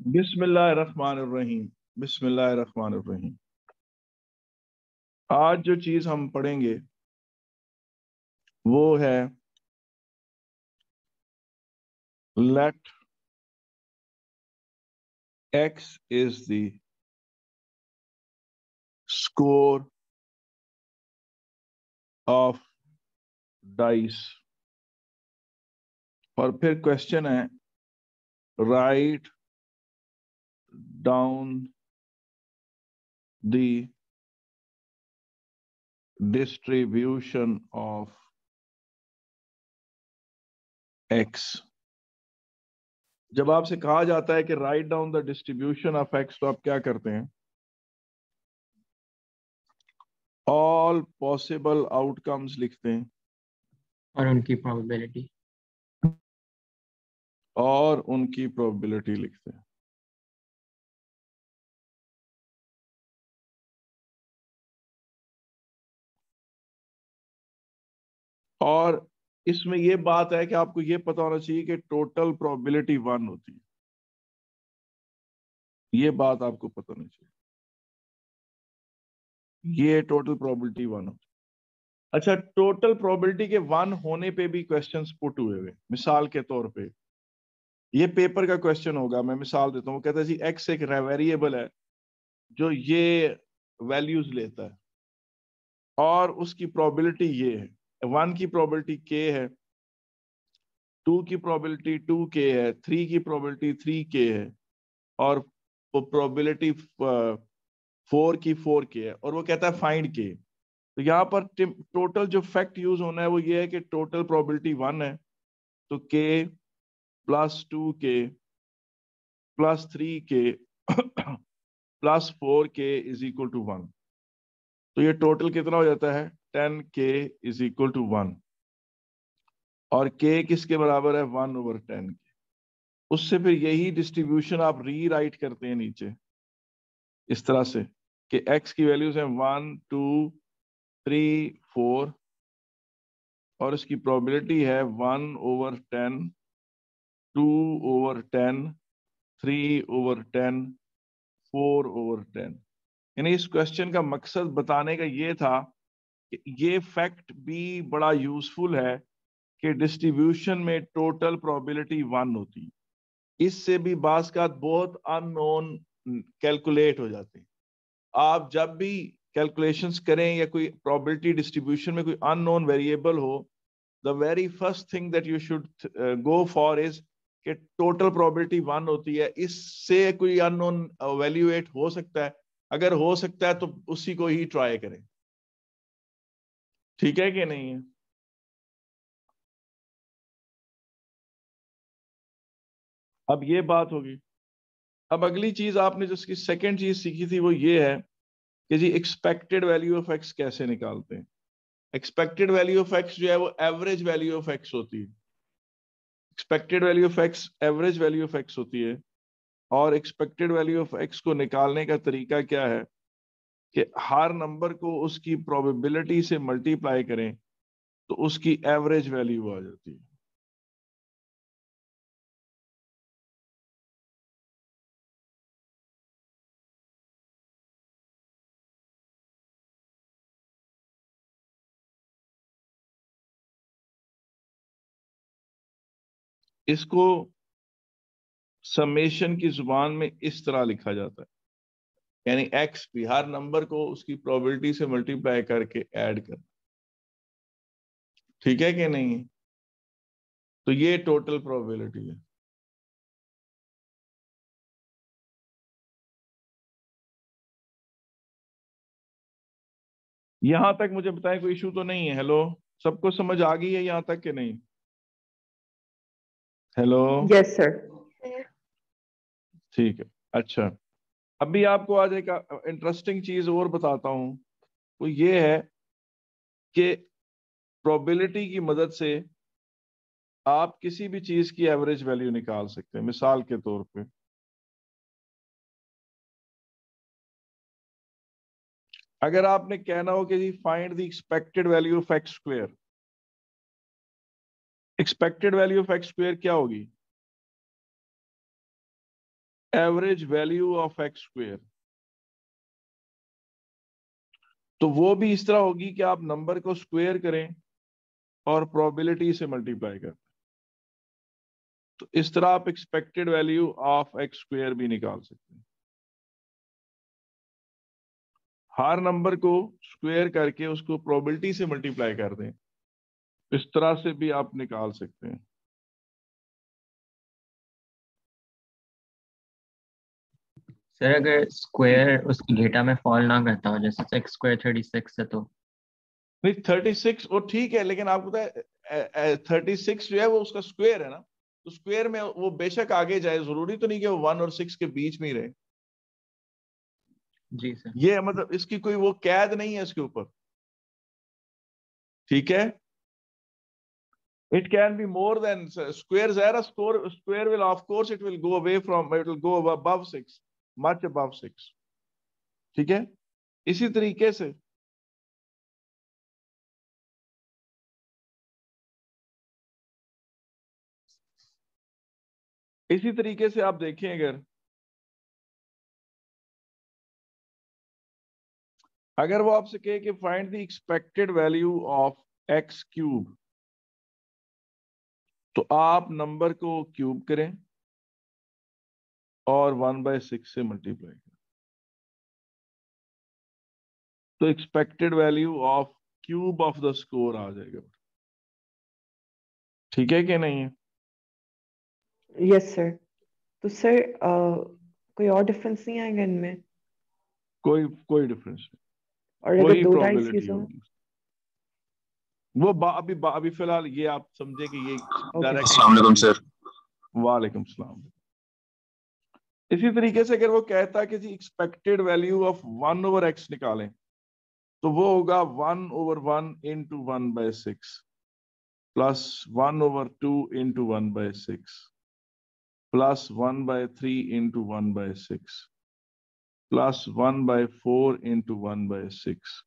बिस्मिल्लाहिर्रहमानिर्रहीम। बिस्मिल्लाहिर्रहमानिर्रहीम। आज जो चीज हम पढ़ेंगे वो है let x is the score of dice. और फिर क्वेश्चन है write down the distribution of x। जब आपसे कहा जाता है कि write down the distribution of x, तो आप क्या करते हैं? ऑल पॉसिबल आउटकम्स लिखते हैं और उनकी प्रोबेबिलिटी। और उनकी प्रोबेबिलिटी लिखते हैं। और इसमें यह बात है कि आपको यह पता होना चाहिए कि टोटल प्रोबेबिलिटी 1 होती है। ये बात आपको पता होनी चाहिए, ये टोटल प्रोबेबिलिटी 1 होती है। अच्छा, टोटल प्रोबेबिलिटी के 1 होने पे भी क्वेश्चंस पुट हुए हुए। मिसाल के तौर पे ये पेपर का क्वेश्चन होगा, मैं मिसाल देता हूँ। कहता है जी एक्स एक वेरिएबल है जो ये वैल्यूज लेता है और उसकी प्रोबेबिलिटी ये है। 1 की प्रोबेबिलिटी के है, 2 की प्रोबेबिलिटी 2k है, 3 की प्रोबेबिलिटी 3k है और प्रोबेबिलिटी 4 की 4k है। और वो कहता है फाइंड के। तो यहाँ पर टोटल जो फैक्ट यूज होना है वो ये है कि टोटल प्रोबेबिलिटी 1 है, तो k plus 2k plus 3k plus 4k is equal to 1। तो ये टोटल कितना हो जाता है? 10k is equal to 1। और k किसके बराबर है? 1/10 के। उससे फिर यही डिस्ट्रीब्यूशन आप रीराइट करते हैं नीचे इस तरह से कि x की वैल्यूज हैं 1 2 3 4 और इसकी प्रोबेबिलिटी है 1/10, 2/10, 3/10, 4/10। यानी इस क्वेश्चन का मकसद बताने का ये था कि ये फैक्ट भी बड़ा यूजफुल है कि डिस्ट्रीब्यूशन में टोटल प्रोबेबिलिटी 1 होती है। इससे भी बास का बहुत अननोन कैलकुलेट हो जाते हैं। आप जब भी कैलकुलेशंस करें या कोई प्रोबेबिलिटी डिस्ट्रीब्यूशन में कोई अननोन वेरिएबल हो, the very first thing that you should go for is कि टोटल प्रोबेबिलिटी 1 होती है। इससे कोई अननोन वैल्यूएट हो सकता है? अगर हो सकता है तो उसी को ही ट्राई करें। ठीक है कि नहीं है? अब ये बात होगी। अब अगली चीज आपने जो इसकी सेकेंड चीज सीखी थी वो ये है कि जी एक्सपेक्टेड वैल्यू ऑफ एक्स कैसे निकालते हैं। एक्सपेक्टेड वैल्यू ऑफ एक्स जो है वो एवरेज वैल्यू ऑफ एक्स होती है। Expected value of x average value of x होती है। और एक्सपेक्टेड वैल्यू ऑफ एक्स को निकालने का तरीका क्या है कि हर नंबर को उसकी प्रोबेबिलिटी से मल्टीप्लाई करें तो उसकी एवरेज वैल्यू आ जाती है। इसको समेशन की जुबान में इस तरह लिखा जाता है, यानी एक्स भी हर नंबर को उसकी प्रोबेबिलिटी से मल्टीप्लाई करके ऐड करना। ठीक है कि नहीं? तो ये टोटल प्रोबेबिलिटी है। यहां तक मुझे बताएं कोई इशू तो नहीं है? हेलो, सबको समझ आ गई है यहां तक कि नहीं? Hello, yes sir. ठीक है। अच्छा, अभी आपको आज एक इंटरेस्टिंग चीज और बताता हूं। वो ये है कि प्रोबेबिलिटी की मदद से आप किसी भी चीज की एवरेज वैल्यू निकाल सकते हैं। मिसाल के तौर पे अगर आपने कहना हो कि जी find the expected value of x square, expected value of x square क्या होगी? Average value of X square, तो वो भी इस तरह होगी कि आप नंबर को स्क्वेयर करें और प्रोबेबिलिटी से मल्टीप्लाई करें। तो इस तरह आप expected value of X square भी निकाल सकते हैं। हर नंबर को स्क्वेयर करके उसको प्रोबेबिलिटी से मल्टीप्लाई कर दें, इस तरह से भी आप निकाल सकते हैं। सर अगर स्क्वायर उसकी घेटा में फॉल ना करता हो, जैसे सेक्स स्क्वायर 36 है, तो नहीं 36 वो ठीक है, लेकिन आपको पता है 36 जो है वो उसका स्क्वायर है ना, तो स्क्वायर में वो बेशक आगे जाए, जरूरी तो नहीं कि वो 1 और 6 के बीच में ही रहे। जी सर। ये मतलब इसकी कोई वो कैद नहीं है इसके ऊपर, ठीक है। It can be more than square zero square will of course it will go away from, it will go above 6, much above 6, ठीक है। इसी तरीके से आप देखें, अगर वो आपसे कहे कि find the expected value of x cube, तो आप नंबर को क्यूब करें और 1/6 से मल्टीप्लाई करें, तो expected value of cube of the score आ जाएगा। ठीक है कि नहीं है? Yes sir. तो सर कोई और डिफरेंस नहीं आएगा इनमें? कोई डिफरेंस नहीं, और अगर वही 2 टाइम्स प्रोबेबिलिटी यूज हो? होगी वो अभी फिलहाल ये आप समझे कि ये ओके। अस्सलाम वालेकुम सर। वालेकुम सलाम। इसी तरीके से अगर वो कहता है कि जी एक्सपेक्टेड वैल्यू ऑफ 1/x निकालें, तो वो होगा 1/1 into 1/6 plus 1/2 into 1/6 plus 1/3 into 1/6 plus 1/4 into 1/6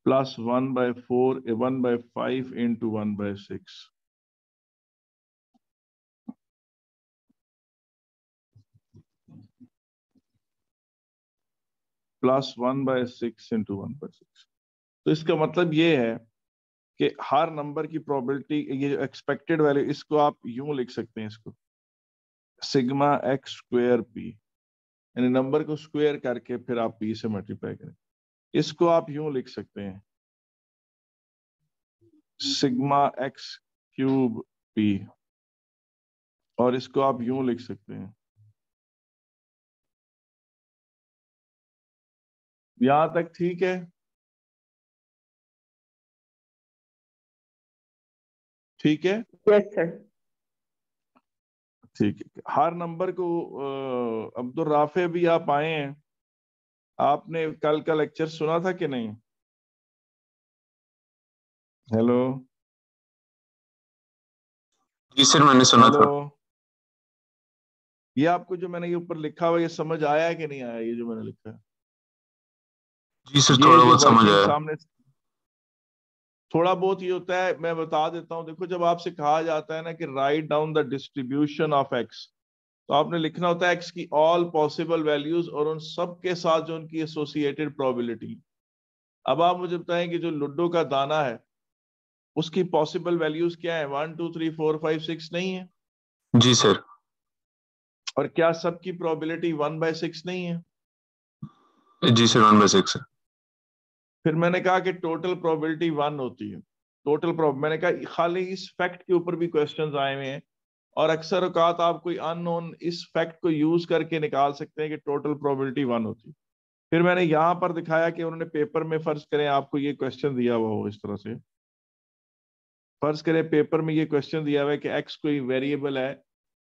plus 1/5 into 1/6 plus 1/6 into 1/6। तो इसका मतलब ये है कि हर नंबर की प्रोबेबिलिटी, ये एक्सपेक्टेड वैल्यू, इसको आप यूं लिख सकते हैं, इसको सिग्मा एक्स स्क्वायर पी, यानी नंबर को स्क्वायर करके फिर आप पी से मल्टीप्लाई करें। इसको आप यूं लिख सकते हैं सिग्मा एक्स क्यूब पी, और इसको आप यूं लिख सकते हैं। यहां तक ठीक है? ठीक है, यस सर। ठीक है। हर नंबर को अब्दुल राफे भी आप आए हैं, आपने कल का लेक्चर सुना था कि नहीं? हेलो जी सर, मैंने सुना था। हेलो, ये आपको जो मैंने ये ऊपर लिखा हुआ, ये समझ आया है कि नहीं आया, ये जो मैंने लिखा है? जी सर, ये थोड़ा जो बहुत समझ वर्किंग आया। सामने थोड़ा बहुत ये होता है, मैं बता देता हूं। देखो, जब आपसे कहा जाता है ना कि write down the distribution of x, तो आपने लिखना होता है एक्स की ऑल पॉसिबल वैल्यूज और उन सब के साथ जो उनकी एसोसिएटेड प्रोबेबिलिटी। अब आप मुझे बताएं कि जो लूडो का दाना है उसकी पॉसिबल वैल्यूज क्या है? 1 2 3 4 5 6 नहीं है? जी सर। और क्या सबकी प्रोबेबिलिटी 1/6 नहीं है? जी सर, 1/6 है। फिर मैंने कहा कि टोटल प्रोबेबिलिटी 1 होती है। मैंने कहा खाली इस फैक्ट के ऊपर भी क्वेश्चंस आए हुए हैं, और अक्सर औकात आप कोई अननोन इस फैक्ट को यूज करके निकाल सकते हैं कि टोटल प्रोबेबिलिटी 1 होती है। फिर मैंने यहां पर दिखाया कि उन्होंने पेपर में, फर्ज करें आपको ये क्वेश्चन दिया हुआ हो इस तरह से, फर्ज करें पेपर में ये क्वेश्चन दिया हुआ है कि एक्स कोई वेरिएबल है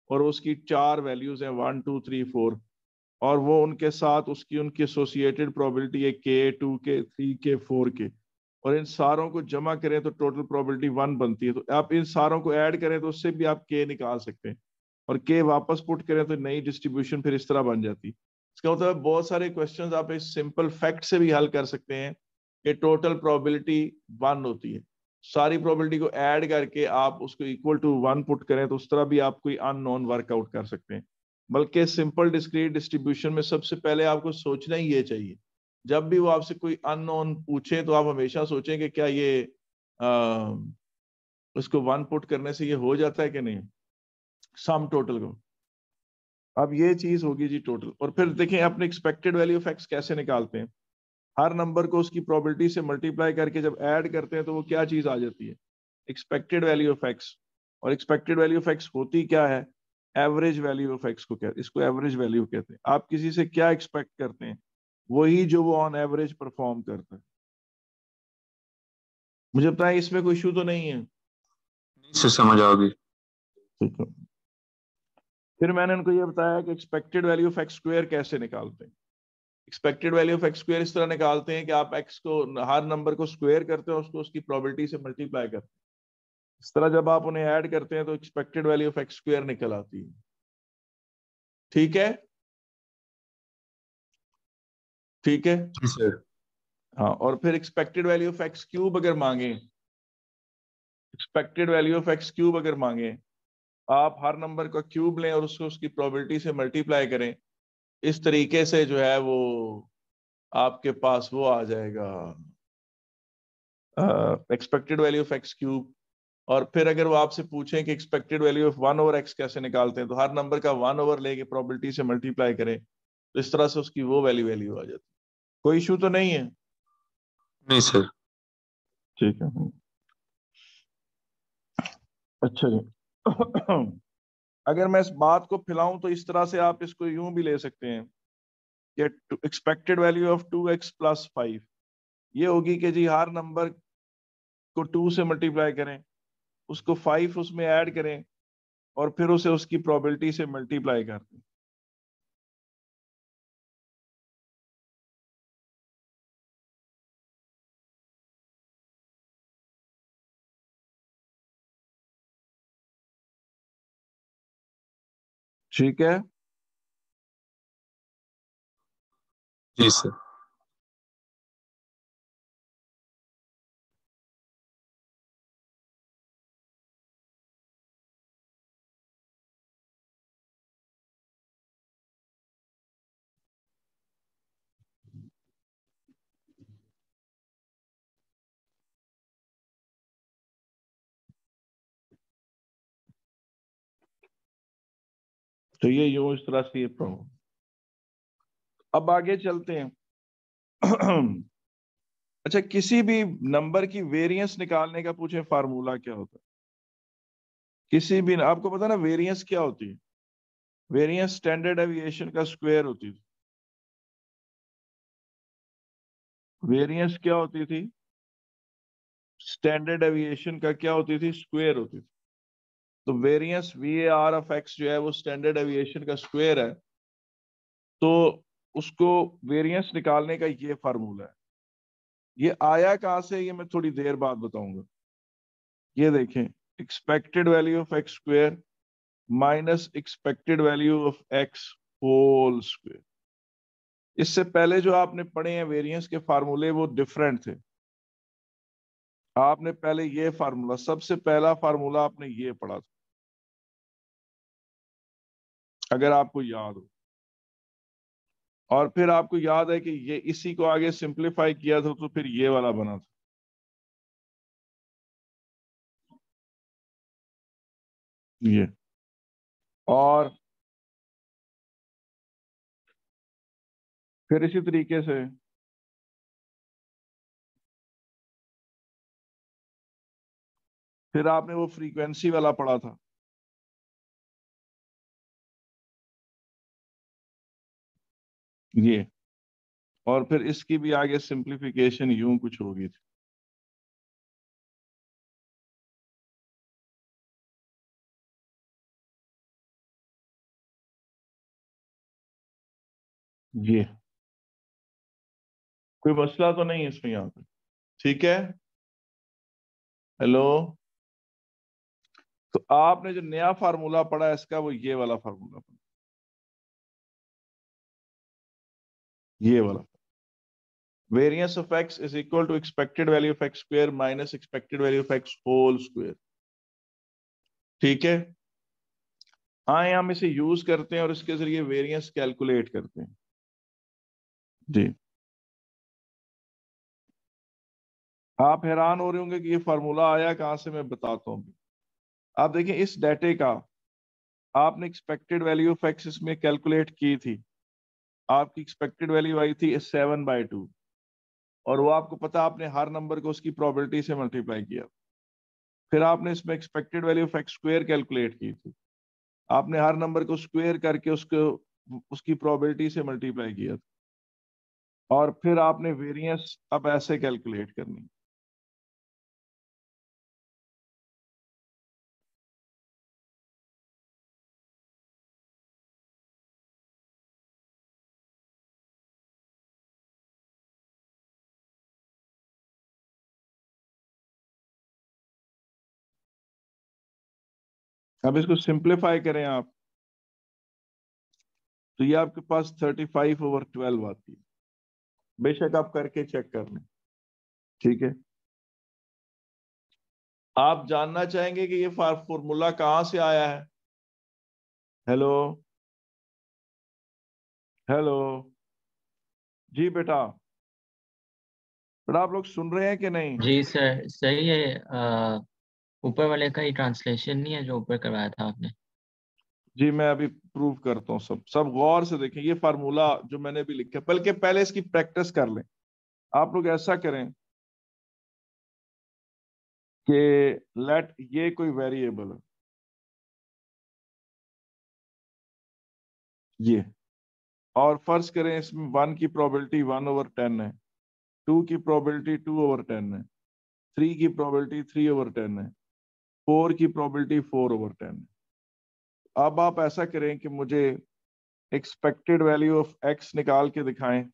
और उसकी 4 वैल्यूज हैं 1 2 3 4, और वो उनके साथ उनकी एसोसिएटेड प्रोबेबिलिटी है के, 2 के, 3 के, 4 के, और इन सारों को जमा करें तो टोटल प्रोबेबिलिटी 1 बनती है। तो आप इन सारों को ऐड करें तो उससे भी आप के निकाल सकते हैं, और के वापस पुट करें तो नई डिस्ट्रीब्यूशन फिर इस तरह बन जाती है। इसका मतलब बहुत सारे क्वेश्चंस आप इस सिंपल फैक्ट से भी हल कर सकते हैं कि टोटल प्रोबेबिलिटी 1 होती है। सारी प्रोबेबिलिटी को ऐड करके आप उसको इक्वल टू 1 पुट करें तो उस तरह भी आप कोई अननोन वर्कआउट कर सकते हैं। बल्कि सिंपल डिस्क्रीट डिस्ट्रीब्यूशन में सबसे पहले आपको सोचना ही ये चाहिए, जब भी वो आपसे कोई अननोन पूछे तो आप हमेशा सोचें कि क्या ये उसको वन पुट करने से ये हो जाता है कि नहीं, सम टोटल को। अब ये चीज होगी जी टोटल। और फिर देखें अपने एक्सपेक्टेड वैल्यू ऑफ एक्स कैसे निकालते हैं। हर नंबर को उसकी प्रोबेबिलिटी से मल्टीप्लाई करके जब ऐड करते हैं तो वो क्या चीज आ जाती है, एक्सपेक्टेड वैल्यू ऑफ एक्स। और एक्सपेक्टेड वैल्यू ऑफ एक्स होती क्या है, एवरेज वैल्यू ऑफ एक्स को कहते हैं, इसको एवरेज वैल्यू कहते हैं। आप किसी से क्या एक्सपेक्ट करते हैं, वही जो वो ऑन एवरेज परफॉर्म करता है। मुझे बताएं इसमें कोई इशू तो नहीं है? नहीं सर, समझ आओगी। ठीक है। फिर मैंने उनको ये बताया कि expected value of x square कैसे निकालते हैं। Expected value of x square इस तरह निकालते हैं कि आप एक्स को, हर नंबर को स्क्वायर करते हैं, उसको उसकी प्रोबेबिलिटी से मल्टीप्लाई करते हैं। इस तरह जब आप उन्हें ऐड करते हैं तो expected value of x square निकल आती है। ठीक है, ठीक है। जी सर। हाँ, और फिर expected value of x cube अगर मांगे, expected value of x cube अगर मांगे, आप हर नंबर का क्यूब लें और उसको उसकी प्रोबेबिलिटी से मल्टीप्लाई करें। इस तरीके से जो है वो आपके पास वो आ जाएगा expected value of x cube. और फिर अगर वो आपसे पूछें कि एक्सपेक्टेड वैल्यू ऑफ 1/x कैसे निकालते हैं, तो हर नंबर का 1 लेके प्रोबेबिलिटी से मल्टीप्लाई करें, तो इस तरह से उसकी वो वैल्यू वैल्यू आ जाती है। कोई इशू तो नहीं है? नहीं सर। ठीक है। अच्छा जी। अगर मैं इस बात को फैलाऊं तो इस तरह से आप इसको यूं भी ले सकते हैं कि एक्सपेक्टेड वैल्यू ऑफ 2x + 5 ये होगी कि जी हर नंबर को 2 से मल्टीप्लाई करें, उसको 5 उसमें ऐड करें और फिर उसे उसकी प्रोबेबिलिटी से मल्टीप्लाई कर दें। ठीक है। जी सर। तो ये यूं इस तरह से ये प्रॉब्लम। अब आगे चलते हैं। अच्छा, किसी भी नंबर की वेरिएंस निकालने का पूछे फार्मूला क्या होता है? किसी भी, आपको पता ना वेरिएंस क्या होती है? वेरिएंस स्टैंडर्ड डेविएशन का स्क्वायर होती थी। वेरिएंस क्या होती थी? स्टैंडर्ड डेविएशन का क्या होती थी? स्क्वायर होती थी। तो वेरिएंस VAR ऑफ एक्स जो है वो स्टैंडर्ड डेविएशन का स्क्वायर है। तो उसको वेरिएंस निकालने का ये फार्मूला है। ये आया कहां से, ये मैं थोड़ी देर बाद बताऊंगा। ये देखें, expected value of x square minus expected value of x whole square. इससे पहले जो आपने पढ़े हैं वेरिएंस के फार्मूले वो डिफरेंट थे। आपने पहले ये फार्मूला, सबसे पहला फार्मूला आपने ये पढ़ा था, अगर आपको याद हो। और फिर आपको याद है कि ये इसी को आगे सिंप्लीफाई किया था तो फिर ये वाला बना था। ये और फिर इसी तरीके से फिर आपने वो फ्रीक्वेंसी वाला पढ़ा था। ये और फिर इसकी भी आगे सिंप्लीफिकेशन यूं कुछ होगी थी। ये कोई मसला तो नहीं है इसमें यहाँ पे? ठीक है। हेलो। तो आपने जो नया फार्मूला पढ़ा है इसका, वो ये वाला फार्मूला पढ़ा, ये वाला। Variance of x is equal to expected value of x square minus expected value of x whole square. ठीक है। आए हम इसे यूज करते हैं और इसके जरिए वेरिएंस कैलकुलेट करते हैं। जी, आप हैरान हो रहे होंगे कि ये फार्मूला आया कहां से, मैं बताता हूँ। आप देखें इस डाटे का आपने एक्सपेक्टेड वैल्यू ऑफ एक्स इसमें कैलकुलेट की थी, आपकी एक्सपेक्टेड वैल्यू आई थी 7/2, और वो आपको पता आपने हर नंबर को उसकी प्रोबेबिलिटी से मल्टीप्लाई किया। फिर आपने इसमें expected value of x square calculate की थी, आपने हर नंबर को स्क्वायर करके उसको उसकी प्रोबेबिलिटी से मल्टीप्लाई किया था, और फिर आपने वेरिएंस अब ऐसे कैलकुलेट करनी। अब इसको सिंप्लीफाई करें आप, तो ये आपके पास 35/12 आती है। बेशक आप करके चेक कर लें, ठीक है। आप जानना चाहेंगे कि ये फॉर्मूला कहां से आया है? हेलो, हेलो, जी बेटा, बेटा आप लोग सुन रहे हैं कि नहीं? जी सर सही है। ऊपर वाले का ही ट्रांसलेशन नहीं है जो ऊपर करवाया था आपने? जी मैं अभी प्रूव करता हूँ। सब सब गौर से देखें, ये फार्मूला जो मैंने भी लिखा, बल्कि पहले इसकी प्रैक्टिस कर लें। आप लोग ऐसा करें कि लेट ये कोई वेरिएबल है, ये, और फर्ज करें इसमें 1 की प्रोबेबिलिटी 1/10 है, 2 की प्रोबेबिलिटी 2/10 है, 3 की प्रोबेबिलिटी 3/10 है, 4 की प्रोबेबिलिटी 4/10 है। अब आप ऐसा करें कि मुझे एक्सपेक्टेड वैल्यू ऑफ एक्स निकाल के दिखाएं।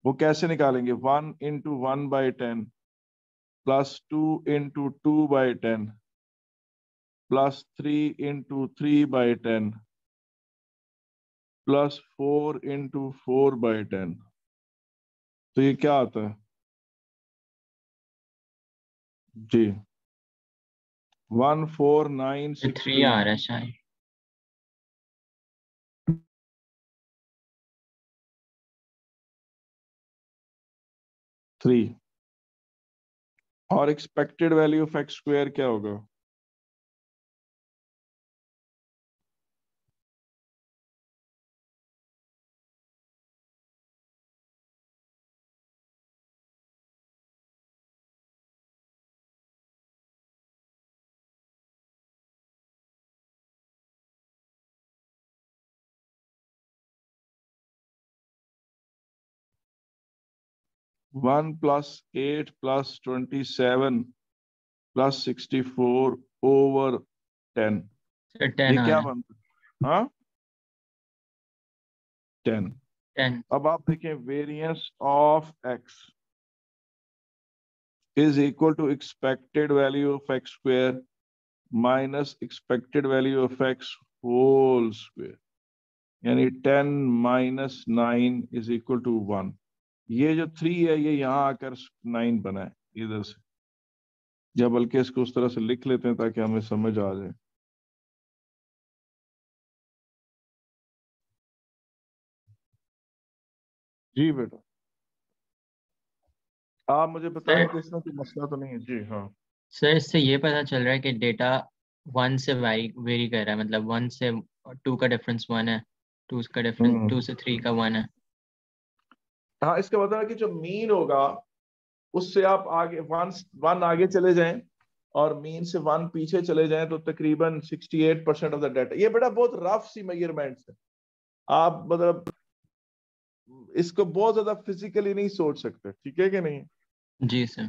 वो कैसे निकालेंगे? 1 × 1/10 प्लस 2 × 2/10 प्लस 3 × 3/10 प्लस 4 × 4/10। तो ये क्या आता है जी? 3 आ 14,963। रहा है शायद। 3। और expected value of x square क्या होगा? One plus 8 plus 27 plus 64/10। Sir ये 10 आ क्या रहा है। बनता है? हाँ, 10। 10। अब आप देखें, variance of x is equal to expected value of x square minus expected value of x whole square, यानी 10 - 9 इज इक्वल टू 1। ये जो 3 है ये यहां आकर 9 बना है इधर से, या बल्कि इसको उस तरह से लिख लेते हैं ताकि हमें समझ आ जाए। जी बेटा, आप मुझे बताएं सर कि इसमें कोई मसला तो नहीं है? जी हाँ। सर इससे ये पता चल रहा है कि डेटा 1 से वेरी कर रहा है, मतलब 1 से 2 का डिफरेंस 1 है, 2 का डिफरेंस हम्म 2 से 3 का 1 है। हाँ, इसका मतलब है कि जो मीन होगा उससे आप आगे 1 आगे चले जाएं और मीन से 1 पीछे चले जाएं तो तकरीबन 68% ऑफ द डाटा। ये बेटा बहुत रफ सी मेजरमेंट्स है, आप मतलब इसको बहुत ज्यादा फिजिकली नहीं सोच सकते, ठीक है कि नहीं? जी सर।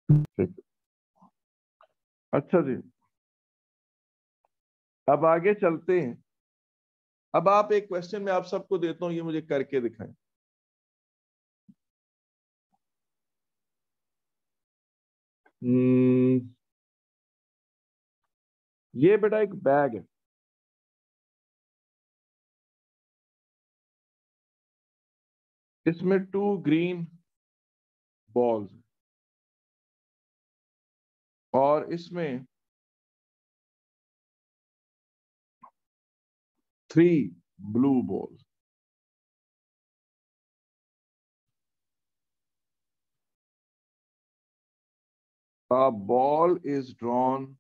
ठीक। अच्छा जी, अब आगे चलते हैं। अब आप एक क्वेश्चन में आप सबको देता हूं, ये मुझे करके दिखाएं। हम्म, ये बेटा एक बैग है, इसमें 2 ग्रीन बॉल्स, और इसमें 3 blue balls. A ball is drawn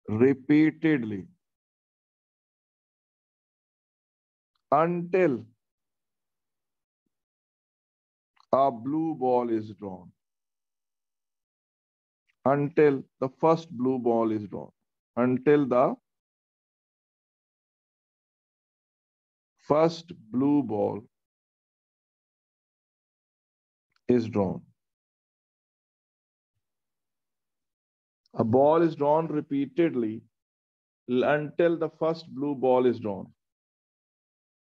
repeatedly until a blue ball is drawn. Until the first blue ball is drawn. Until the first blue ball is drawn. A ball is drawn repeatedly until the first blue ball is drawn.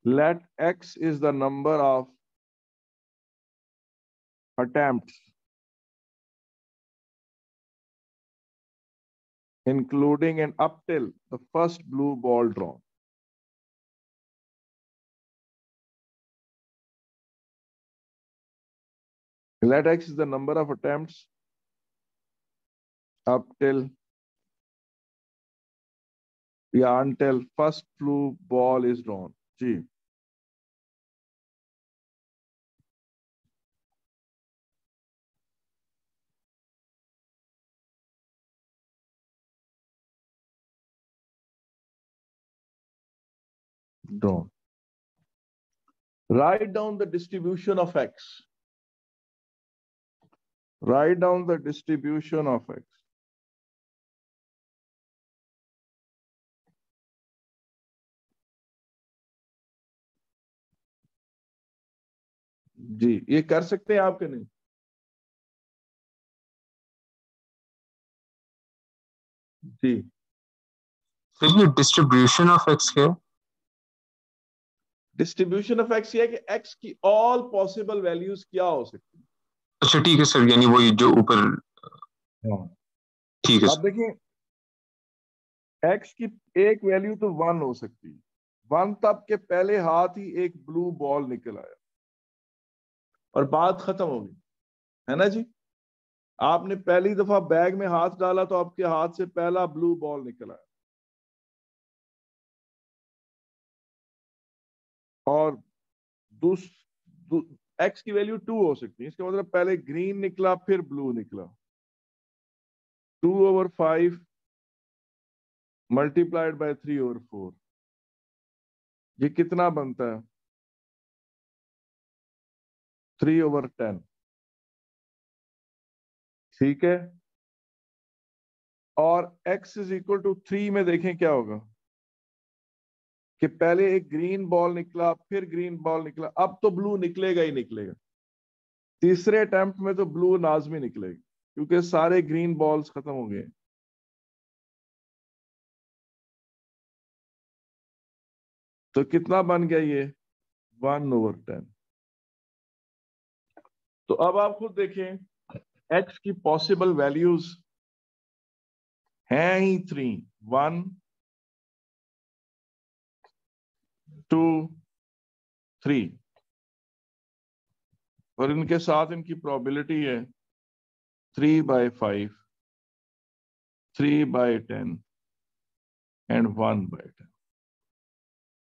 Let X is the number of attempts, including and up till the first blue ball drawn. Let X is the number of attempts up till, until first blue ball is drawn. Ji. Drawn. Write down the distribution of X. Write down the distribution of X. जी, ये कर सकते हैं आपके नहीं? जी. फिर ये distribution of x क्या है? डिस्ट्रीब्यूशन ऑफ एक्स ये है कि एक्स की ऑल पॉसिबल वैल्यूज क्या हो सकती है. अच्छा ठीक है सर, यानी वही जो ऊपर. ठीक है अब देखिए, एक्स की एक वैल्यू तो 1 हो सकती है. 1 तब के पहले हाथ ही एक ब्लू बॉल निकल आया और बात खत्म हो गई, है ना जी. आपने पहली दफा बैग में हाथ डाला तो आपके हाथ से पहला ब्लू बॉल निकल आया, और एक्स की वैल्यू 2 हो सकती है. इसका मतलब पहले ग्रीन निकला फिर ब्लू निकला. 2/5 मल्टीप्लाइड बाय 3/4, ये कितना बनता है? 3/10. ठीक है. और x इज इक्वल टू 3 में देखें क्या होगा कि पहले एक ग्रीन बॉल निकला फिर ग्रीन बॉल निकला, अब तो ब्लू निकलेगा ही निकलेगा. तीसरे अटेम्प्ट में तो ब्लू लाजमी निकलेगा क्योंकि सारे ग्रीन बॉल्स खत्म हो गए. तो कितना बन गया ये? 1/10. तो अब आप खुद देखें, x की पॉसिबल वैल्यूज हैं ही 3, 1 2 3, और इनके साथ इनकी प्रोबेबिलिटी है 3/5, 3/10 एंड 1/10.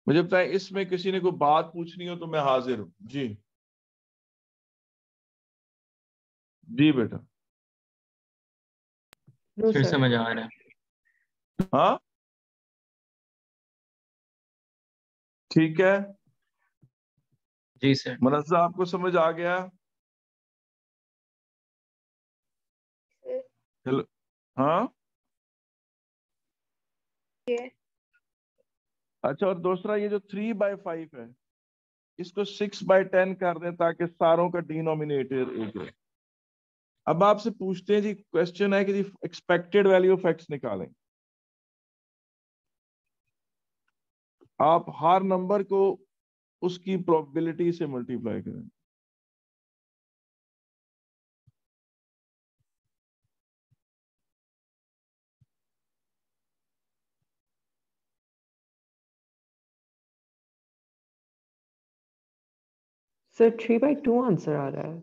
मुझे बताएं, इसमें किसी ने कोई बात पूछनी हो तो मैं हाजिर हूं. जी जी बेटा. No, फिर sir. समझ आ रहा है. हाँ ठीक है. जी सर. मनस्सा आपको समझ आ गया? हेलो. हाँ अच्छा, और दूसरा ये जो 3/5 है इसको 6/10 कर दें ताकि सारों का डिनोमिनेटर एक है. अब आपसे पूछते हैं जी, क्वेश्चन है कि जी एक्सपेक्टेड वैल्यू ऑफ एक्स निकालें. आप हर नंबर को उसकी प्रोबेबिलिटी से मल्टीप्लाई करें. Sir, 3/2 आंसर आ रहा है.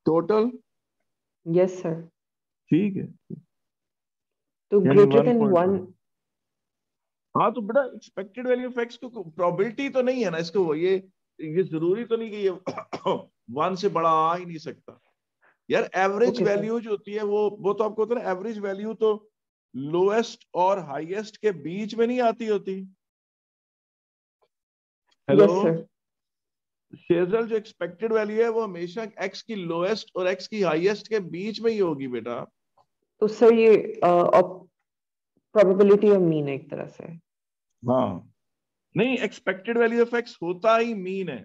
टोटल. Yes, sir. ठीक है. तो यानी greater than 1, 1.1. हाँ तो बेटा एक्सपेक्टेड वैल्यू ऑफ एक्स को प्रोबेबिलिटी तो नहीं है ना इसको, ये जरूरी तो नहीं कि ये 1 से बड़ा आ ही नहीं सकता यार। Average Okay, sir. वैल्यू जो होती है वो तो आपको होता है ना, एवरेज वैल्यू तो लोएस्ट और हाईएस्ट के बीच में नहीं आती होती। Hello Yes, sir. शेजल, जो एक्सपेक्टेड वैल्यू है वो हमेशा एक्स की लोएस्ट और एक्स की हाईएस्ट के बीच में ही होगी बेटा। तो सर ये प्रोबेबिलिटी ऑफ मीन है एक तरह से। हाँ नहीं, एक्सपेक्टेड वैल्यू ऑफ एक्स होता ही मीन है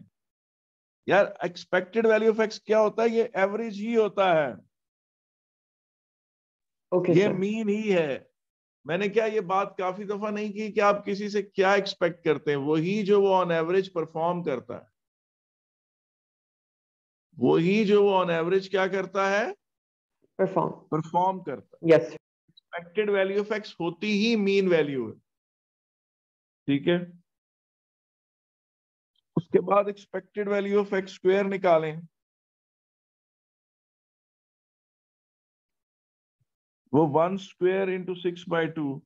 यार। एक्सपेक्टेड वैल्यू ऑफ एक्स क्या होता है, ये एवरेज ही होता है, ओके ये सर। मीन ही है। मैंने क्या ये बात काफी दफा नहीं की कि आप किसी से क्या एक्सपेक्ट करते हैं, वही जो वो ऑन एवरेज परफॉर्म करता है, वही जो वो ऑन एवरेज क्या करता है, परफॉर्म करता है। Yes. Expected value of x होती ही मीन वैल्यू है, ठीक है। उसके बाद expected value of x square निकालें, वो 1 square into 6/2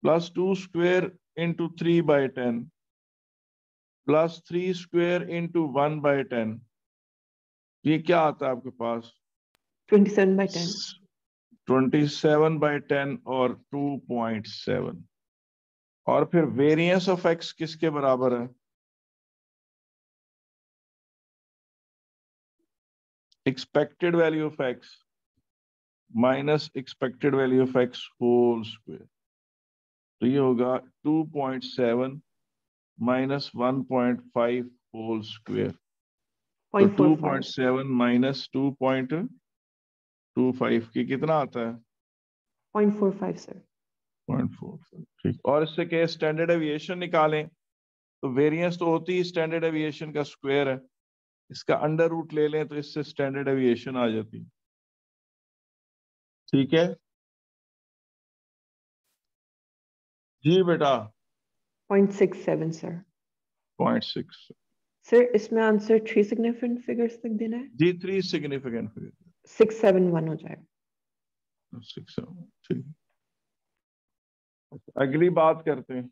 plus 2 square into 3/10 plus 3 square into 1/10, ये क्या आता है आपके पास 27/10। 27/10 और 2.7। और फिर वेरिएंस ऑफ एक्स किसके बराबर है, expected value of x minus expected value of x whole square. तो ये होगा 2.7 माइनस 1.5 होल स्क्वायर। तो 0.45। 2.7 माइनस 2.25 की कितना आता है 0.45 सर। 0.45, ठीक। और इससे क्या स्टैंडर्ड एविएशन निकालें, तो वेरिएंस तो होती ही स्टैंडर्ड एविएशन का स्क्वायर है, इसका अंडर रूट ले लें तो इससे स्टैंडर्ड एविएशन आ जाती, ठीक है जी बेटा। 0.67 सर। 0.6 सर इसमें आंसर 3 सिग्निफिकेंट फिगर्स तक देना है। जी, 3 सिग्निफिकेंट फिगर 671 हो जाएगा। 6, ठीक। अगली बात करते हैं,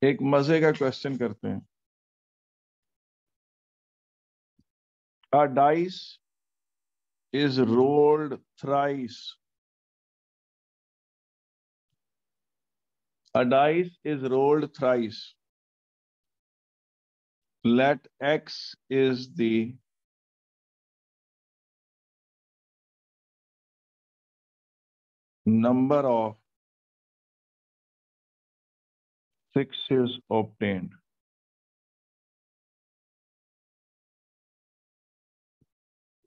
एक मजे का क्वेश्चन करते हैं। A dice is rolled thrice. A dice is rolled thrice. Let X is the number of sixes obtained.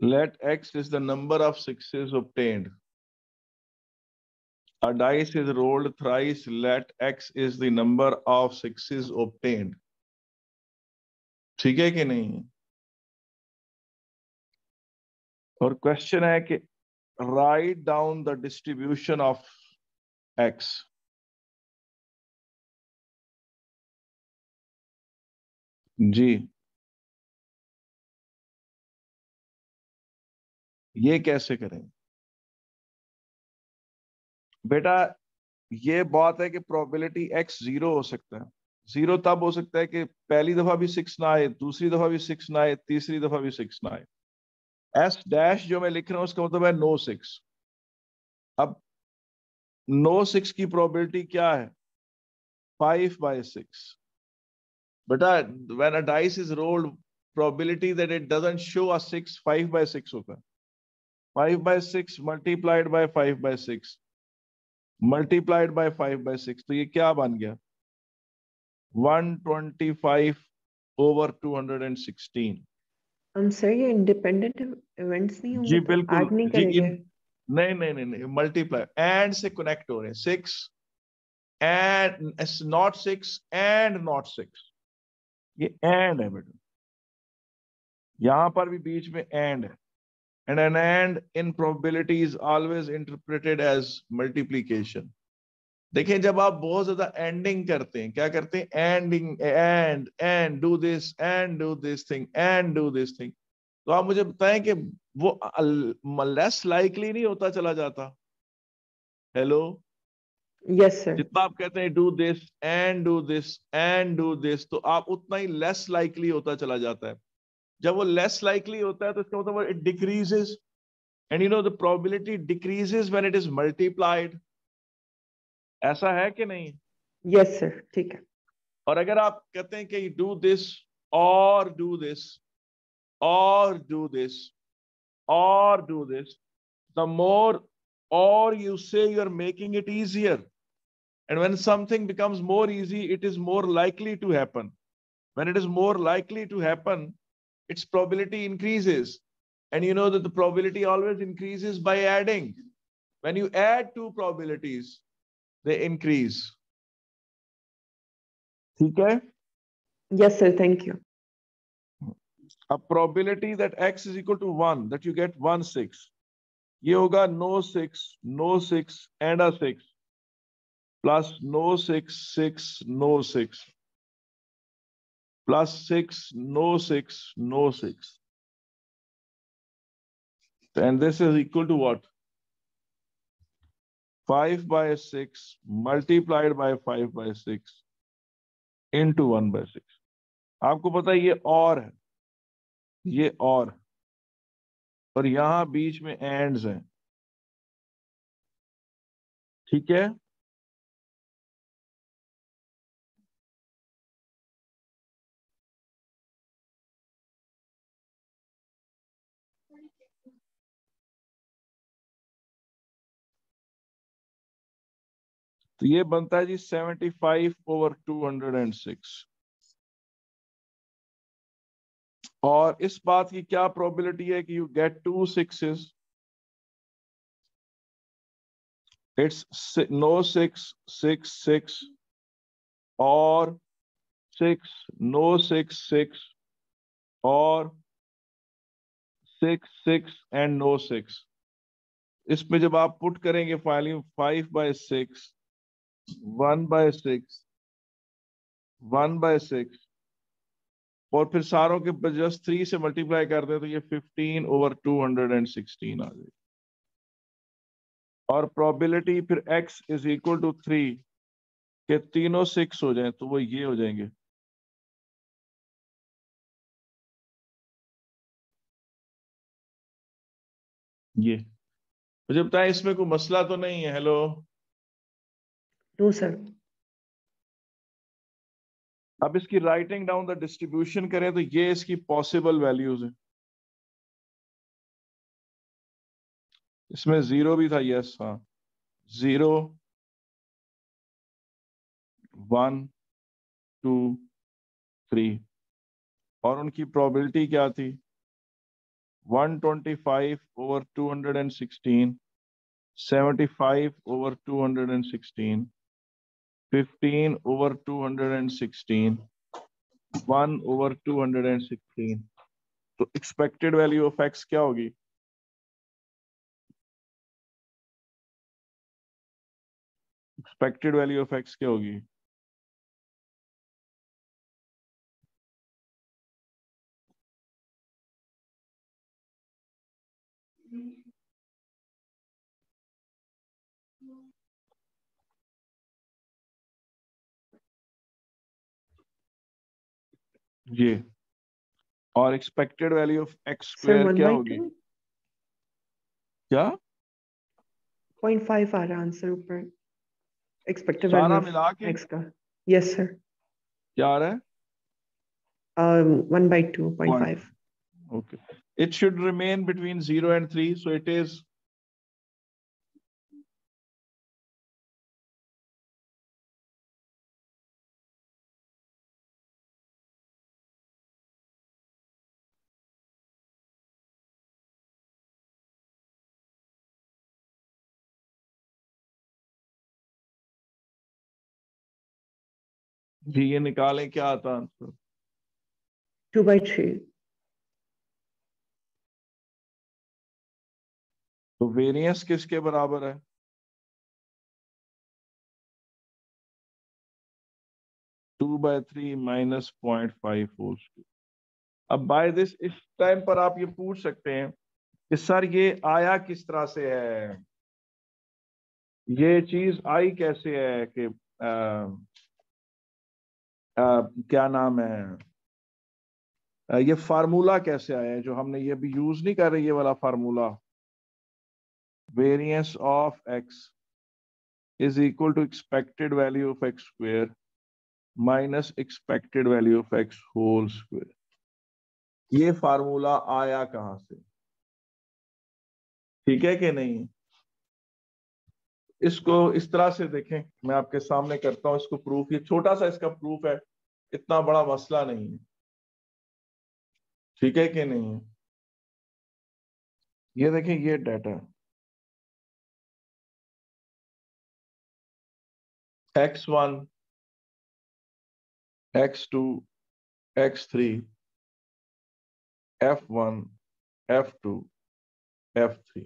Let X is the number of sixes obtained. A dice is rolled thrice. Let X is the number of sixes obtained. ठीक है कि नहीं? और question है कि write down the distribution of X. जी, ये कैसे करें बेटा? ये बात है कि प्रोबेबिलिटी x 0 हो सकता है। 0 तब हो सकता है कि पहली दफा भी 6 ना आए, दूसरी दफा भी 6 ना आए, तीसरी दफा भी 6 ना आए। S डैश जो मैं लिख रहा हूं उसका मतलब है नो 6। अब नो 6 की प्रोबेबिलिटी क्या है 5/6 बेटा। When a dice is rolled, probability that it doesn't show a 6 5/6 होता है। 5/6 मल्टीप्लाइड बाय 5/6 मल्टीप्लाइड बाय 5/6, तो ये क्या बन गया 125/216। सर ये इंडिपेंडेंट इवेंट्स नहीं जी होंगे तो बिल्कुल ऐड नहीं जी, करेंगे। नहीं नहीं नहीं नहीं, मल्टीप्लाई एंड से कनेक्ट हो रहे हैं। 6 एंड नॉट 6 एंड नॉट 6, ये एंड है बेटा, यहां पर भी बीच में एंड है। And an and in probability is always interpreted as multiplication. देखिए जब आप बहुत ज्यादा एंडिंग करते हैं, क्या करते हैं ending, and do this thing and do this thing, तो आप मुझे बताएं कि वो लेस लाइकली नहीं होता चला जाता? Hello, Yes, sir. जितना आप कहते हैं do this and do this and do this, तो आप उतना ही लेस लाइकली होता चला जाता है। जब वो लेस लाइकली होता है तो इसका मतलब it decreases, and you know the probability decreases when it is multiplied. ऐसा है कि नहीं? Yes, sir. ठीक है. और अगर आप कहते हैं कि डू दिस और डू दिस और डू दिस और do this, the more or you say you are making it easier, and when something becomes more easy it is more likely to happen. When it is more likely to happen, its probability increases, and you know that the probability always increases by adding. When you add two probabilities they increase. ठीक है? Yes, sir. Thank you. A probability that x is equal to 1, that you get 1 6, ये होगा no 6 no 6 and a 6 plus no 6 6 no 6 plus 6 no 6 no 6, and this is equal to what? 5 by 6 multiplied by 5 by 6 into 1 by 6. आपको पता है ये और है, ये और यहां बीच में एंड्स हैं, ठीक है? तो ये बनता है जी 75/206। और इस बात की क्या प्रोबेबिलिटी है कि you get 2 6s? It's no 6 6 6 और 6 no 6 6 और 6 6 एंड no 6। इसमें जब आप पुट करेंगे वैल्यू 5 by 6 1 by 6 1 by 6 और फिर सारों के जस्ट 3 से मल्टीप्लाई कर दें तो ये 15/216 आ जाएगी। और प्रोबेबिलिटी फिर x इज इक्वल टू 3 के तीनों 6 हो जाएं तो वो ये हो जाएंगे। ये मुझे बताएं इसमें कोई मसला तो नहीं है? Hello, No, sir. अब इसकी राइटिंग डाउन द डिस्ट्रीब्यूशन करें तो ये इसकी पॉसिबल वैल्यूज है। इसमें 0 भी था, यस, हाँ, 0 1 2 3 और उनकी प्रोबेबिलिटी क्या थी? 125/216 75/216 15/216 1/216। तो एक्सपेक्टेड वैल्यू ऑफ एक्स क्या होगी? एक्सपेक्टेड वैल्यू ऑफ एक्स क्या होगी? ये और expected value of x Sir, square 1 क्या by होगी? 2. क्या 0.5 आ रहा आंसर ऊपर. Expected सारा value of मिला के x का. Yes, sir. क्या आ रहा है? 1 by 2.5. Okay, it should remain between 0 and 3, so it is जी, ये निकालें क्या आता आंसर? 2 by 3. तो वेरिएंस किसके बराबर है? Two by 3 -0.5 whole square. अब बाय दिस इस टाइम पर आप ये पूछ सकते हैं कि सर ये आया किस तरह से है, ये चीज आई कैसे है कि क्या नाम है, ये फार्मूला कैसे आया है जो हमने ये अभी यूज नहीं कर रहे, ये वाला formula, variance of x is equal to expected value of x square minus expected value of x whole square. ये फार्मूला आया कहां से, ठीक है कि नहीं? इसको इस तरह से देखें, मैं आपके सामने करता हूं इसको प्रूफ, ये छोटा सा इसका प्रूफ है, इतना बड़ा मसला नहीं है, ठीक है कि नहीं? ये देखें, ये data x1 x2 x3 f1 f2 f3।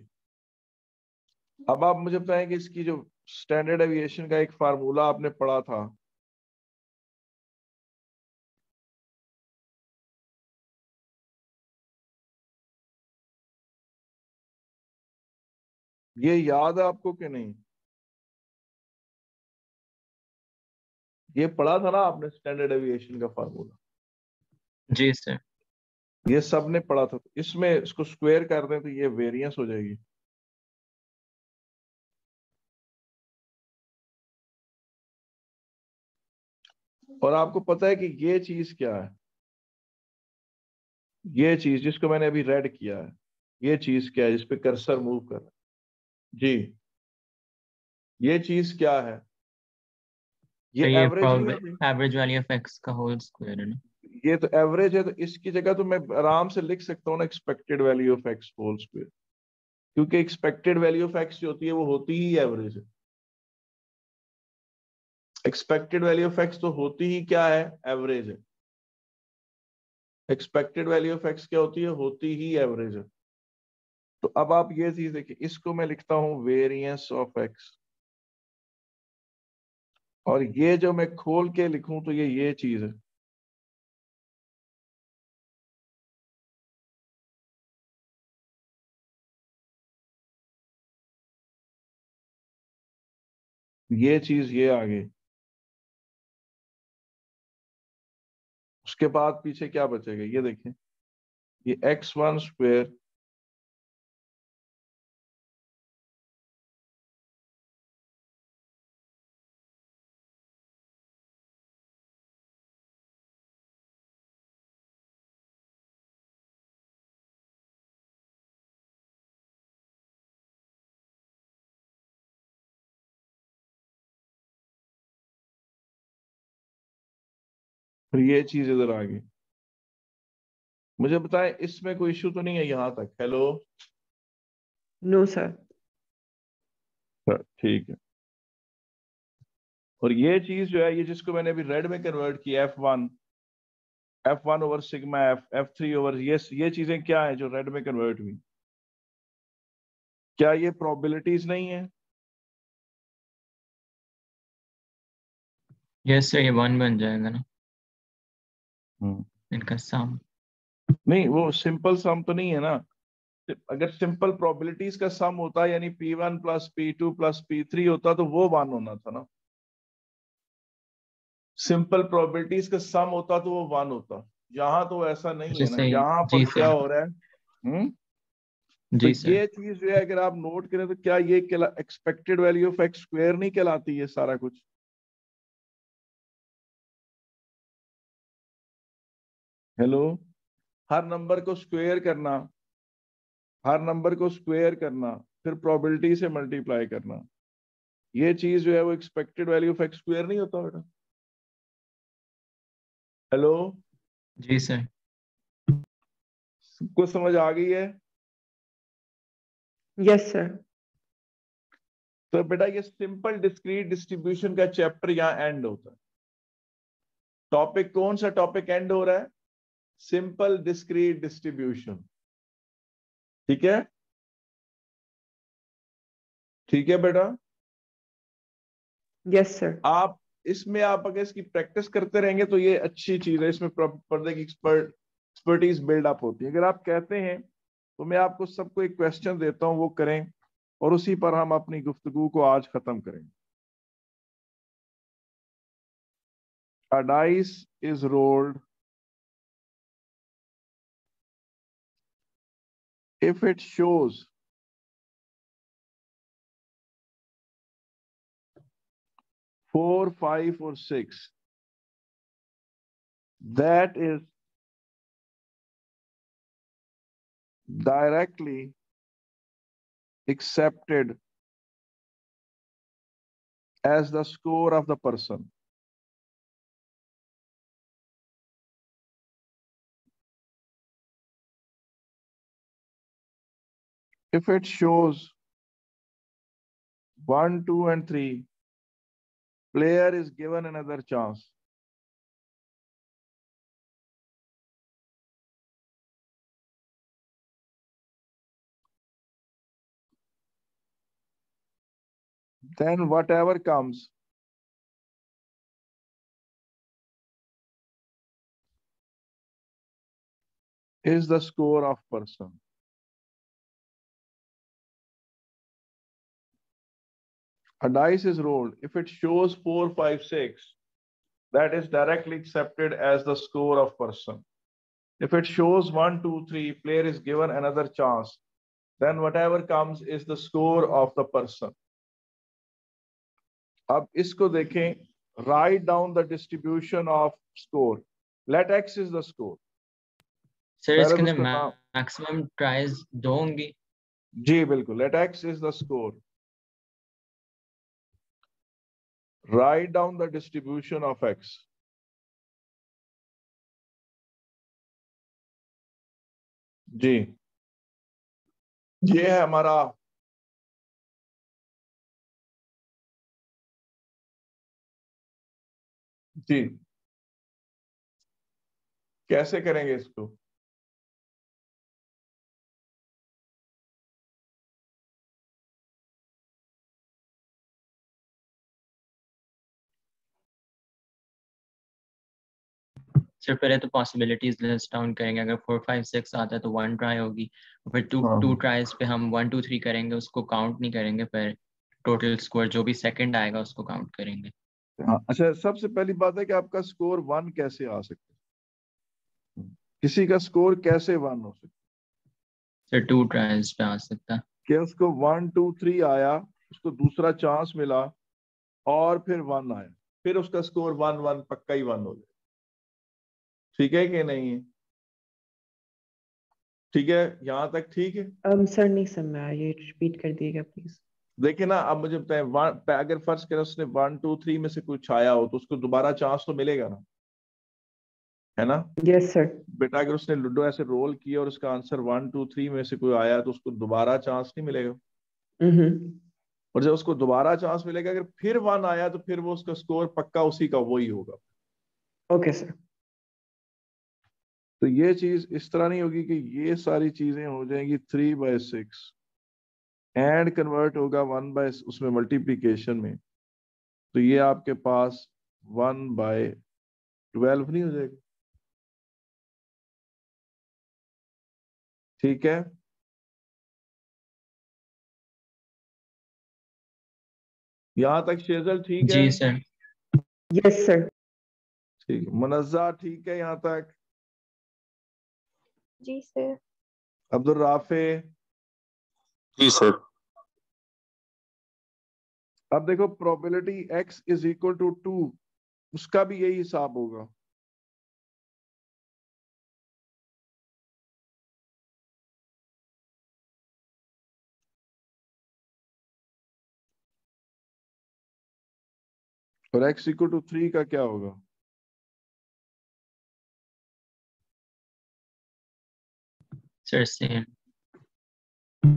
अब आप मुझे बताएं कि इसकी जो स्टैंडर्ड एविएशन का एक फार्मूला आपने पढ़ा था, ये याद है आपको कि नहीं? ये पढ़ा था ना आपने स्टैंडर्ड एविएशन का फार्मूला? जी सर। ये सब ने पढ़ा था। इसमें इसको स्क्वायर कर दें तो ये वेरिएंस हो जाएगी। और आपको पता है कि ये चीज क्या है, ये चीज जिसको मैंने अभी रेड किया है, ये चीज क्या है जिस पे कर्सर मूव कर रहा है जी, ये चीज क्या है? ये तो ये एवरेज नहीं होती? एवरेज वैल्यू ऑफ एक्स का होल स्क्वायर है ना? ये तो एवरेज है, तो इसकी जगह तो मैं आराम से लिख सकता हूँ ना expected value of x whole square, क्योंकि एक्सपेक्टेड वैल्यू ऑफ एक्स जो होती है वो होती ही एवरेज है। एक्सपेक्टेड वैल्यू ऑफ एक्स तो होती ही क्या है, एवरेज है। एक्सपेक्टेड वैल्यू ऑफ एक्स क्या होती है, होती ही एवरेज है। तो अब आप ये चीज देखिए, इसको मैं लिखता हूं वेरिएंस ऑफ एक्स, और ये जो मैं खोल के लिखूं तो ये चीज है। ये चीज ये आ गई, उसके बाद पीछे क्या बचेगा, ये देखें, ये x1 स्क्वायर फिर ये चीज इधर आ गई। मुझे बताएं इसमें कोई इश्यू तो नहीं है यहां तक? हेलो? No, sir. ठीक है। और ये चीज जो है, ये जिसको मैंने अभी रेड में कन्वर्ट किया, F1 over sigma F, F3 over ये चीजें क्या है जो रेड में कन्वर्ट हुई? क्या ये प्रोबेबिलिटीज नहीं है? यस सर, ये 1 बन जाएगा ना इनका सम। नहीं, वो सिंपल सम तो नहीं है ना। अगर सिंपल प्रोबेबिलिटीज का सम होता, यानी P1 plus P2 plus P3 होता, तो वो 1 होना था ना। सिंपल प्रोबेबिलिटीज का सम होता तो वो 1 होता। यहाँ तो ऐसा नहीं अच्छा है ना, सही। यहाँ जी पर क्या सर। हो रहा है? तो जी सर। ये चीज जो है अगर आप नोट करें तो क्या ये expected value of x square नहीं कहलाती है सारा कुछ? हेलो? हर नंबर को स्क्वायर करना, हर नंबर को स्क्वायर करना, फिर प्रोबेबिलिटी से मल्टीप्लाई करना, ये चीज जो है वो expected value of x square नहीं होता बेटा? हेलो? जी सर। सबको समझ आ गई है? Yes, sir. तो बेटा ये सिंपल डिस्क्रीट डिस्ट्रीब्यूशन का चैप्टर यहाँ एंड होता है। टॉपिक कौन सा टॉपिक एंड हो रहा है? Simple discrete distribution. ठीक है? ठीक है बेटा? Yes, sir. आप इसमें आप अगर इसकी प्रैक्टिस करते रहेंगे तो ये अच्छी चीज है, इसमें पर्दे की एक्सपर्ट एक्सपर्टीज बिल्डअप होती है। अगर आप कहते हैं तो मैं आपको सबको एक क्वेश्चन देता हूं, वो करें और उसी पर हम अपनी गुफ्तगू को आज खत्म करेंगे। A dice is rolled if it shows 4, 5 or 6, that is directly accepted as the score of the person. If it shows 1, 2 and 3, player is given another chance. Then whatever comes is the score of person. A dice is rolled. If it shows 4, 5, 6, that is directly accepted as the score of person. If it shows 1, 2, 3, player is given another chance. Then whatever comes is the score of the person. अब इसको देखें. Write down the distribution of score. Let X is the score. Sir इसके अंदर maximum tries 2 होंगी? जी बिल्कुल. Let X is the score. Write down the distribution of X. जी ये है हमारा जी. कैसे करेंगे इसको? सर पहले तो पॉसिबिलिटीज लिस्ट डाउन करेंगे। अगर 4, 5, 6 आता है तो 1 ट्राई होगी, फिर 2 ट्राइज पे हम 1, 2, 3 करेंगे, उसको काउंट नहीं करेंगे, फिर टोटल स्कोर जो भी सेकंड आएगा उसको काउंट करेंगे। हाँ. अच्छा, सबसे पहली बात है कि आपका स्कोर 1 कैसे आ सकता है? किसी का स्कोर कैसे 1 हो सकता है? सर 2 ट्राइज पे आ सकता है कि उसको 1, 2, 3 आया, उसको दूसरा चांस मिला और फिर 1 आया, फिर उसका स्कोर 1, 1 पक्का ही 1 हो जाए। ठीक है कि नहीं है? ठीक है, यहां तक ठीक है? सर नहीं समझा, ये रिपीट कर दीजिएगा प्लीज। देखिए ना, अब मुझे बताएं, अगर फर्ज करें उसने 1, 2, 3 में से कुछ आया हो तो उसको दोबारा चांस तो मिलेगा ना, है ना? Yes sir. बेटा अगर उसने लूडो ऐसे रोल किया और उसका आंसर 1, 2, 3 में से कोई आया तो उसको दोबारा चांस नहीं मिलेगा। और जब उसको दोबारा चांस मिलेगा, अगर फिर 1 आया तो फिर वो उसका स्कोर पक्का उसी का वही होगा। Okay sir. तो ये चीज इस तरह नहीं होगी कि ये सारी चीजें हो जाएंगी 3/6 एंड कन्वर्ट होगा 1 उसमें मल्टीप्लीकेशन में, तो ये आपके पास 1/12 नहीं हो जाएगा। ठीक है, यहां तक शेजल ठीक है? जी सर। Yes sir. ठीक है, मुनज़्ज़ा ठीक है यहां तक? जी सर। अब्दुल राफे? जी सर। अब देखो, probability x is equal to 2, उसका भी यही हिसाब होगा। और x इक्वल टू 3 का क्या होगा? Sir same.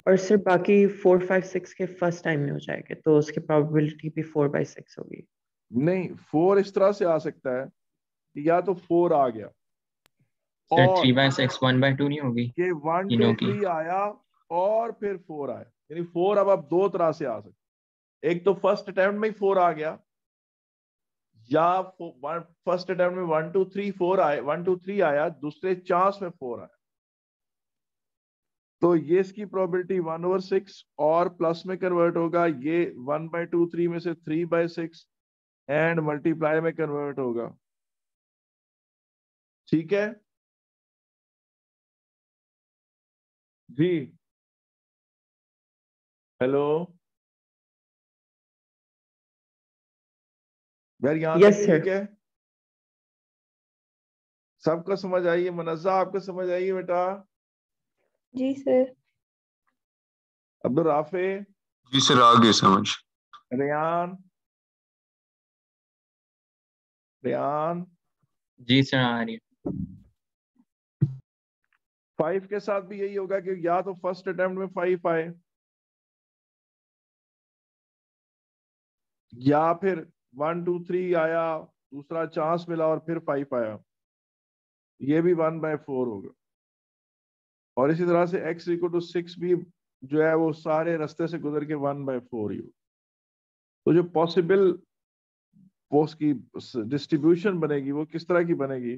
और सर बाकी 4, 5, 6 के फर्स्ट टाइम में हो जाएंगे तो उसकी प्रोबेबिलिटी भी 4/6 होगी। नहीं, 4 इस तरह से आ सकता है कि या तो 4 आ गया सर और 3/6 1/2 नहीं होगी कि 1, 2, तीनों की? 3 आया और फिर 4 आया, यानी 4 अब 2 तरह से आ सकता है। एक तो फर्स्ट अटेम्प्ट में ही 4 आ गया, या फर्स्ट अटेम्प्ट में 1 2 3 4 आए, 1 2 3 आया, दूसरे चांस में 4 आया, तो ये इसकी प्रोबेबिलिटी 1/6 और प्लस में कन्वर्ट होगा, ये 1/2 3 में से 3/6 एंड मल्टीप्लाई में कन्वर्ट होगा। ठीक है जी, हेलो यार, यहाँ Yes, तक sir. ठीक है? सबको समझ आई है? मुनज़्ज़ा आपको समझ आई है बेटा? जी सर। अब्दुल राफे, जी सर, आगे समझ। रेयान, रेयान, जी सर आ रही है। 5 के साथ भी यही होगा कि या तो फर्स्ट अटेम्प्ट में 5 आए या फिर 1 2 3 आया, दूसरा चांस मिला और फिर 5 आया, ये भी 1/4 होगा। और इसी तरह से x = 6 भी जो है वो सारे रास्ते से गुजर के 1/4 ही हो। तो जो पॉसिबल वो उसकी डिस्ट्रीब्यूशन बनेगी वो किस तरह की बनेगी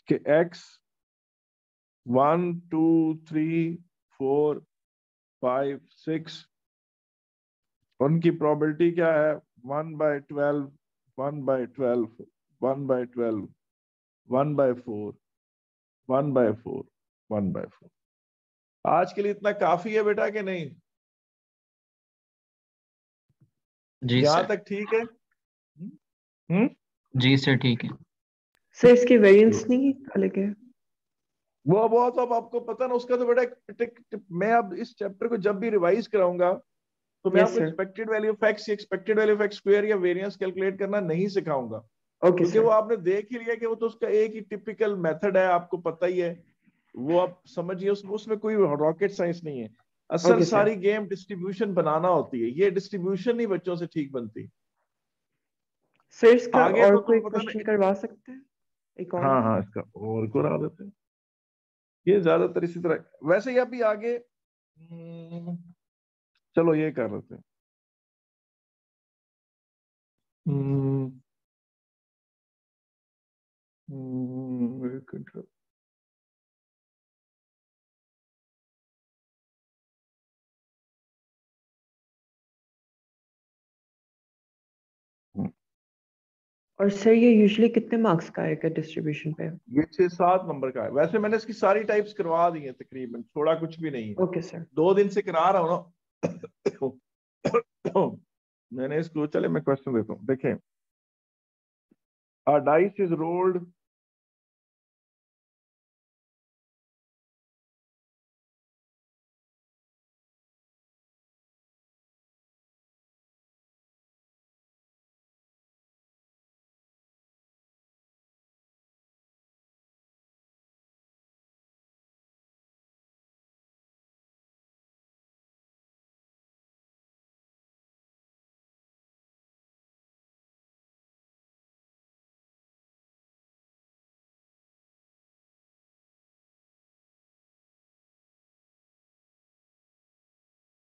कि x 1 2 3 4 5 6 उनकी प्रोबेबिलिटी क्या है? 1/12 1/12 1/12 1/4 1/4 1/4। आज के लिए इतना काफी है बेटा कि नहीं? जी यहां सर। तक ठीक है? जी सर ठीक है। सर इसकी वेरिएंस नहीं निकाले गए? वो तो अब आपको पता ना उसका, तो बेटा मैं अब इस चैप्टर को जब भी रिवाइज कराऊंगा तो मैं Yes, आपको sir. Expected value of x, expected value of x square या वेरिएंस कैलकुलेट करना नहीं सिखाऊंगा, Okay, क्योंकि sir. वो आपने देख ही लिया कि वो तो उसका एक ही टिपिकल मेथड है, आपको पता ही है वो। आप समझिए उसमें कोई रॉकेट साइंस नहीं है। असल Okay, sir. सारी गेम डिस्ट्रीब्यूशन बनाना होती है, ये डिस्ट्रीब्यूशन नहीं बच्चों से ठीक बनती। सर इसका आगे और तो कोई तुम पता क्वेश्चन नहीं। करवा सकते हैं? एक और? हाँ इसका और करा देते हैं, ये ज्यादातर इसी तरह। वैसे ही अभी आगे चलो ये कर लेते हैं। हम्म, एक मिनट। और सर ये यूजुअली कितने मार्क्स का आएगा डिस्ट्रीब्यूशन पे? ये 6-7 नंबर का है। वैसे मैंने इसकी सारी टाइप्स करवा दी है तकरीबन, छोड़ा कुछ भी नहीं है। Okay sir. 2 दिन से करा रहा हूँ ना मैंने इसको। चले मैं क्वेश्चन देता हूँ, देखें। A dice is rolled